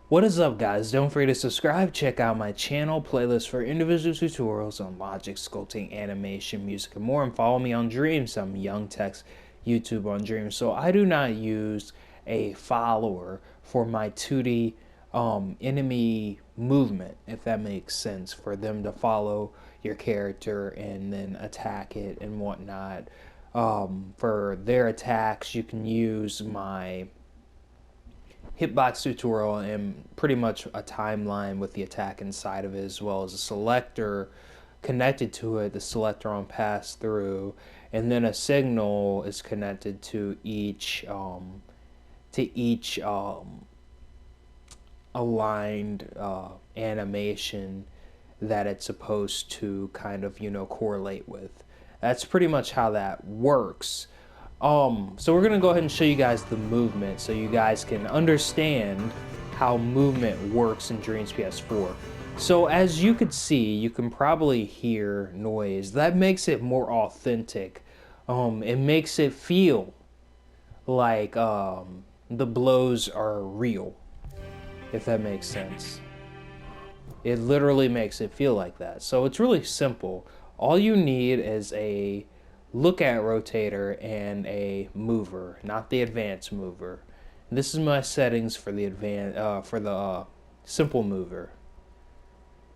What is up, guys? Don't forget to subscribe, check out my channel playlist for individual tutorials on logic, sculpting, animation, music, and more, and follow me on Dreams. I'm Young Tex, YouTube on Dreams. So I do not use a follower for my 2D enemy movement, if that makes sense, for them to follow your character and then attack it and whatnot. For their attacks, you can use my hitbox tutorial and pretty much a timeline with the attack inside of it, as well as a selector connected to it, the selector on pass through, and then a signal is connected to each aligned animation that it's supposed to kind of correlate with. That's pretty much how that works. So we're gonna go ahead and show you guys the movement so you guys can understand how movement works in Dreams PS4. So as you could see, you can probably hear noise. That makes it more authentic. It makes it feel like the blows are real, if that makes sense. It literally makes it feel like that. So it's really simple. All you need is a look at rotator and a mover, not the advanced mover. This is my settings for the simple mover.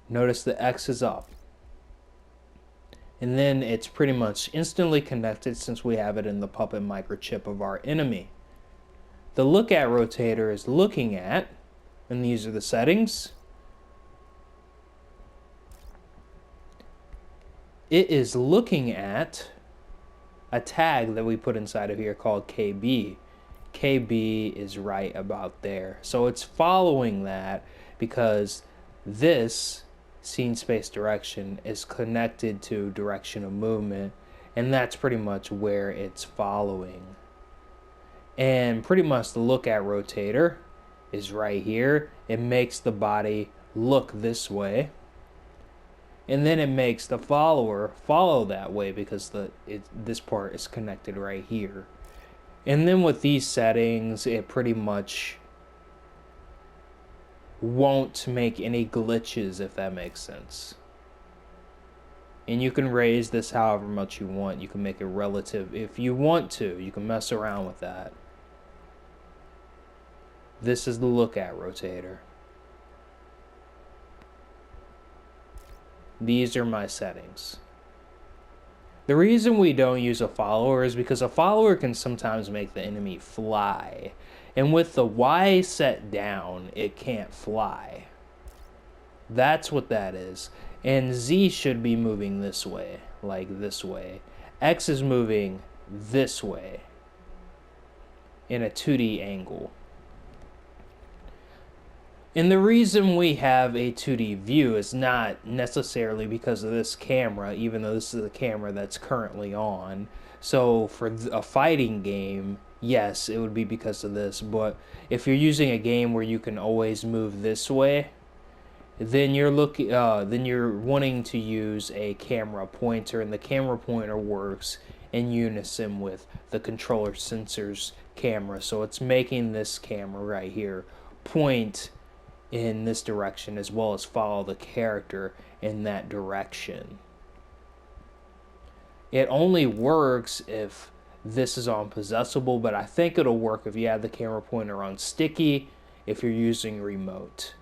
Notice the X is up. And then it's pretty much instantly connected since we have it in the puppet microchip of our enemy. The look at rotator is looking at, and these are the settings. It is looking at a tag that we put inside of here called KB. KB is right about there. So it's following that because this scene space direction is connected to direction of movement, and that's pretty much where it's following. And pretty much the look at rotator is right here. It makes the body look this way. And then it makes the follower follow that way because this part is connected right here. And then with these settings, it pretty much won't make any glitches, if that makes sense. And you can raise this however much you want. You can make it relative if you want to. You can mess around with that. This is the look at rotator. These are my settings. The reason we don't use a follower is because a follower can sometimes make the enemy fly. And with the Y set down, it can't fly. That's what that is. And Z should be moving this way, like this way. X is moving this way in a 2D angle. And the reason we have a 2D view is not necessarily because of this camera, even though this is the camera that's currently on. So for a fighting game, yes, it would be because of this. But if you're using a game where you can always move this way, then you're wanting to use a camera pointer, and the camera pointer works in unison with the controller sensor's camera. So it's making this camera right here point in this direction as well as follow the character in that direction. It only works if this is on possessable, but I think it'll work if you have the camera pointer on sticky if you're using remote.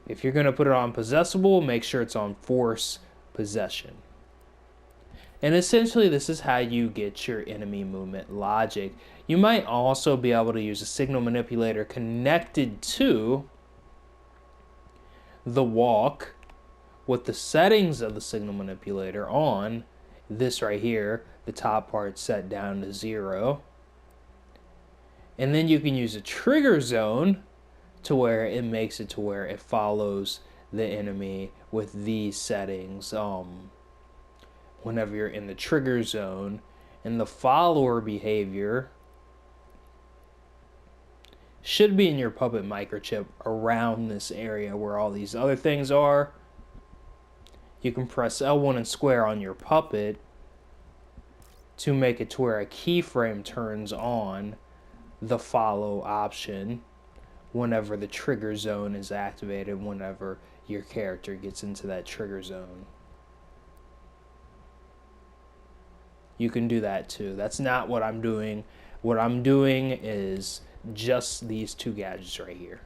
If you're going to put it on possessable, make sure it's on force possession. And essentially, this is how you get your enemy movement logic. You might also be able to use a signal manipulator connected to the walk with the settings of the signal manipulator on. This right here, the top part set down to 0. And then you can use a trigger zone to where it makes it to where it follows the enemy with these settings. Whenever you're in the trigger zone, and the follower behavior should be in your puppet microchip around this area where all these other things are. You can press L1 and square on your puppet to make it to where a keyframe turns on the follow option, whenever the trigger zone is activated, whenever your character gets into that trigger zone. You can do that too. That's not what I'm doing. What I'm doing is just these two gadgets right here.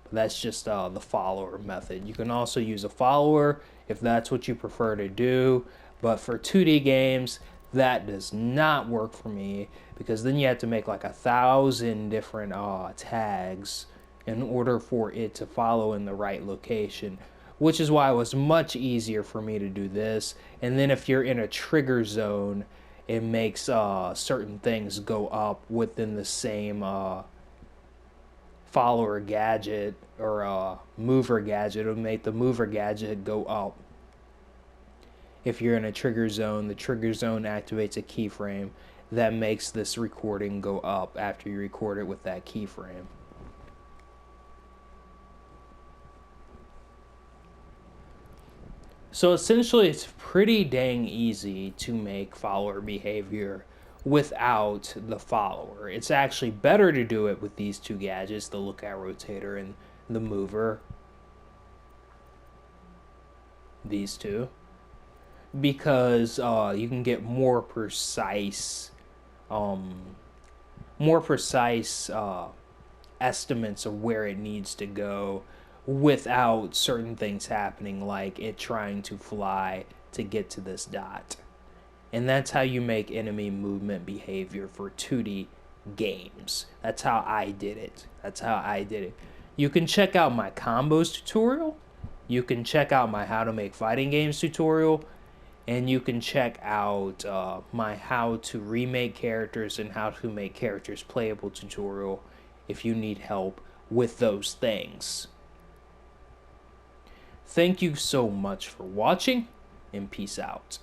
But that's just the follower method. You can also use a follower if that's what you prefer to do. But for 2D games, that does not work for me, because then you have to make like 1,000 different tags in order for it to follow in the right location, which is why it was much easier for me to do this. And then if you're in a trigger zone, it makes certain things go up within the same follower gadget or mover gadget. It'll make the mover gadget go up. If you're in a trigger zone, the trigger zone activates a keyframe that makes this recording go up after you record it with that keyframe. So essentially, it's pretty dang easy to make follower behavior without the follower. It's actually better to do it with these two gadgets, the lookout rotator and the mover. These two. Because you can get more precise estimates of where it needs to go without certain things happening, like it trying to fly to get to this dot. And that's how you make enemy movement behavior for 2D games. That's how I did it. You can check out my combos tutorial. You can check out my how to make fighting games tutorial. And you can check out my how to remake characters and how to make characters playable tutorial if you need help with those things. Thank you so much for watching, and peace out.